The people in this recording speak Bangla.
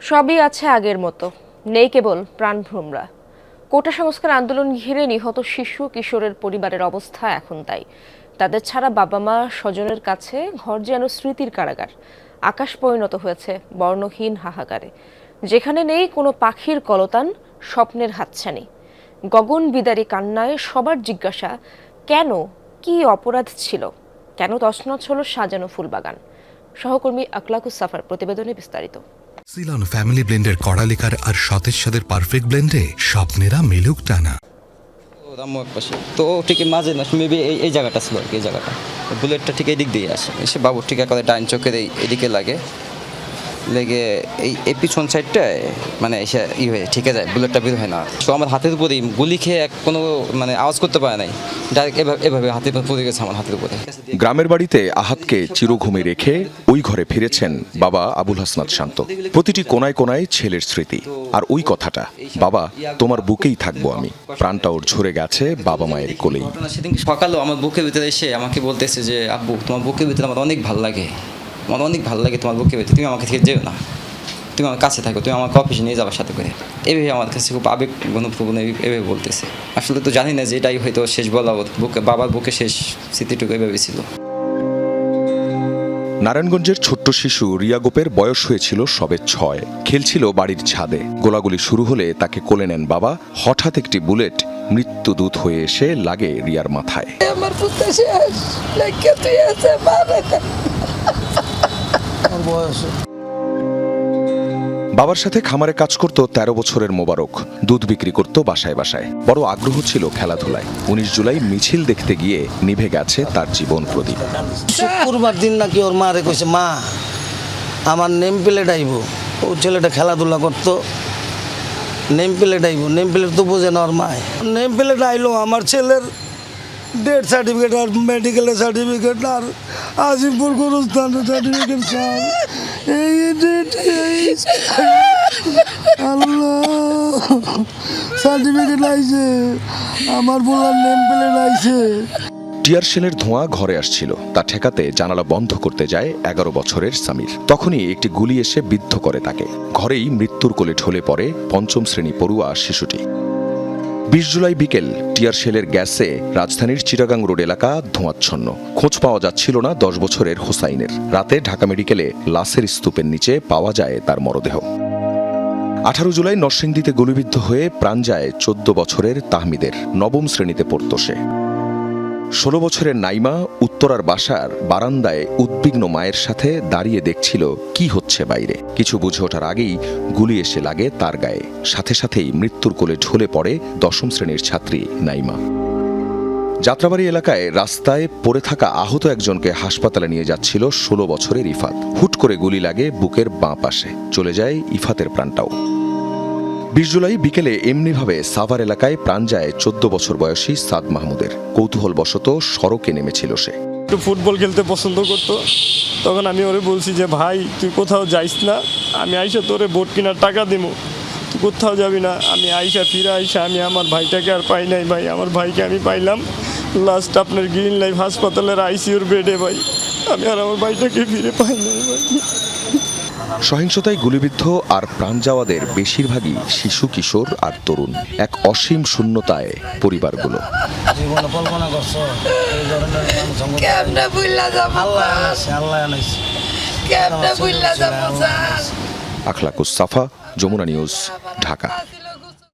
সবই আছে আগের মতো, নেই কেবল প্রাণভ্রমরা। কোটা সংস্কার আন্দোলন ঘিরে নিহত শিশু কিশোরের পরিবারের অবস্থা এখন তাই। তাদের ছাড়া বাবা মা স্বজনের কাছে ঘর যেন স্মৃতির কারাগার। আকাশ পরিণত হয়েছে বর্ণহীন হাহাকারে, যেখানে নেই কোনো পাখির কলতান, স্বপ্নের হাতছানি। গগন বিদারী কান্নায় সবার জিজ্ঞাসা, কেন, কি অপরাধ ছিল, কেন তছনছ হলো সাজানো ফুলবাগান? সহকর্মী আকলাকুস সাফার প্রতিবেদনে বিস্তারিত। সিলন ফ্যামিলি ব্লেন্ডের কড়ালিকার আর সতেজ স্বাদের পারফেক্ট ব্লেন্ডে স্বপ্নেরা মিলুক টানা। তো ঠিক মাঝে না মেবি এই জায়গাটা ছিল আর কি, এই জায়গাটা বুলেটটা ঠিক এই দিক দিয়ে আসে, এসে বাবুর ঠিক একেবারে ডাইন চোখের এদিকে লেগে এই পিছন সাইডটায় মানে এসে হয়ে ঠিকে যায়, বুলেটটা বের হয় না। তো আমার হাতের উপরেই গুলি খেয়ে কোনো মানে আওয়াজ করতে পারে নাই, ডাইরেক্ট এভাবে হাতের উপর পড়ে গেছে আমার হাতের উপরে। গ্রামের বাড়িতে আহাতকে চিরঘুমে রেখে ওই ঘরে ফিরেছেন বাবা আবুল হাসনাত শান্ত। প্রতিটি কোনায় কোনায় ছেলের স্মৃতি, আর ওই কথাটা, বাবা তোমার বুকেই থাকবো আমি। প্রাণটা ওর ঝরে গেছে বাবা মায়ের কোলেই। সেদিন সকালেও আমার বুকের ভিতরে এসে আমাকে বলতেছে যে আব্বু তোমার বুকের ভিতরে আমার অনেক ভালো লাগে, আমার অনেক ভালো লাগে তোমার বুকের ভিতরে, তুমি আমাকে থেকে যেও না, তুমি আমার কাছে থাকো, তুমি আমাকে অফিসে নিয়ে যাবার সাথে করে। এভাবে আমার কাছে খুব আবেগ ঘনপ্রবণ এভাবে বলতেছে। আসলে তো জানি না যে এটাই হয়তো শেষ বলা, বুকে বাবার বুকে শেষ স্মৃতিটুকু এভাবে ছিল। নারায়ণগঞ্জের ছোট্ট শিশু রিয়া গোপের বয়স হয়েছিল সবে 6। খেলছিল বাড়ির ছাদে। গোলাগুলি শুরু হলে তাকে কোলে নেন বাবা। হঠাৎ একটি বুলেট মৃত্যুদূত হয়ে এসে লাগে রিয়ার মাথায়। আমার পুত্র শেষ, লাগে তুই আছে মারা বয়স। বাবার সাথে খামারে কাজ করত 13 বছরের মোবারক। দুধ বিক্রি করত বাসায় বাসায়। বড় আগ্রহ ছিল খেলাধুলায়। 19 জুলাই মিছিল দেখতে গিয়ে নিভে গেছে তার জীবন প্রদীপ। শুক্রবার দিন নাকি ওর মারে কইছে, মা আমার নেম প্লেট আইব। ও ছেলেটা খেলাধুলা করতো, নেম প্লেট আইব, নেম প্লেট তো বোঝে না ওর মায়। নেম প্লেট আইলো, আমার ছেলের ডেথ সার্টিফিকেট আর মেডিকেলের সার্টিফিকেট আর আজিমপুর গুরুস্থানের সার্টিফিকেট স্যার। আল্লাহ সার্টিফিকেট আইছে, আমার বলার নেম প্লেট আইছে। টিয়ার শেলের ধোঁয়া ঘরে আসছিল, তা ঠেকাতে জানালা বন্ধ করতে যায় 11 বছরের সামির। তখনই একটি গুলি এসে বিদ্ধ করে তাকে। ঘরেই মৃত্যুর কোলে ঢলে পড়ে 5ম শ্রেণী পড়ুয়া শিশুটি। 20 জুলাই বিকেল টিয়ার শেলের গ্যাসে রাজধানীর চিটাগাং রোড এলাকা ধোঁয়াচ্ছন্ন। খোঁজ পাওয়া যাচ্ছিল না 10 বছরের হোসাইনের। রাতে ঢাকা মেডিকেলে লাশের স্তূপের নিচে পাওয়া যায় তার মরদেহ। 18 জুলাই নরসিংদীতে গুলিবিদ্ধ হয়ে প্রাণ যায় 14 বছরের তাহমিদের। 9ম শ্রেণীতে পড়ত সে। 16 বছরের নাইমা উত্তরার বাসার বারান্দায় উদ্বিগ্ন মায়ের সাথে দাঁড়িয়ে দেখছিল কি হচ্ছে বাইরে। কিছু বুঝে ওঠার আগেই গুলি এসে লাগে তার গায়ে। সাথে সাথেই মৃত্যুর কোলে ঢলে পড়ে 10ম শ্রেণীর ছাত্রী নাইমা। যাত্রাবাড়ি এলাকায় রাস্তায় পড়ে থাকা আহত একজনকে হাসপাতালে নিয়ে যাচ্ছিল 16 বছরের ইফাত। হুট করে গুলি লাগে বুকের বাঁ পাশে। চলে যায় ইফাতের প্রাণটাও। 20 জুলাই বিকেলে এমনিভাবে সাভার এলাকায় প্রাণ যায় 14 বছর বয়সী সাদ মাহমুদের। কৌতূহলবশত সড়কে নেমেছিল সে। একটু ফুটবল খেলতে পছন্দ করতো। তখন আমি ওরে বলছি যে ভাই তুই কোথাও যাইস না, আমি আইসা তোরে বোট কেনার টাকা দিব, তুই কোথাও যাবি না। আমি ফিরে আইসা আমি আমার ভাইটাকে আর পাই নাই ভাই। আমার ভাইকে আমি পাইলাম লাস্ট আপনার গ্রিন লাইফ হাসপাতালের আইসিইউর বেডে ভাই। আমি আর আমার ভাইটাকে ফিরে পাই নাই ভাই। সহিংসতায় গুলিবিদ্ধ আর প্রাণ যাওয়াদের বেশিরভাগই শিশু কিশোর আর তরুণ। এক অসীম শূন্যতায় পরিবারগুলো। আখলাকুস সাফা, যমুনা নিউজ, ঢাকা।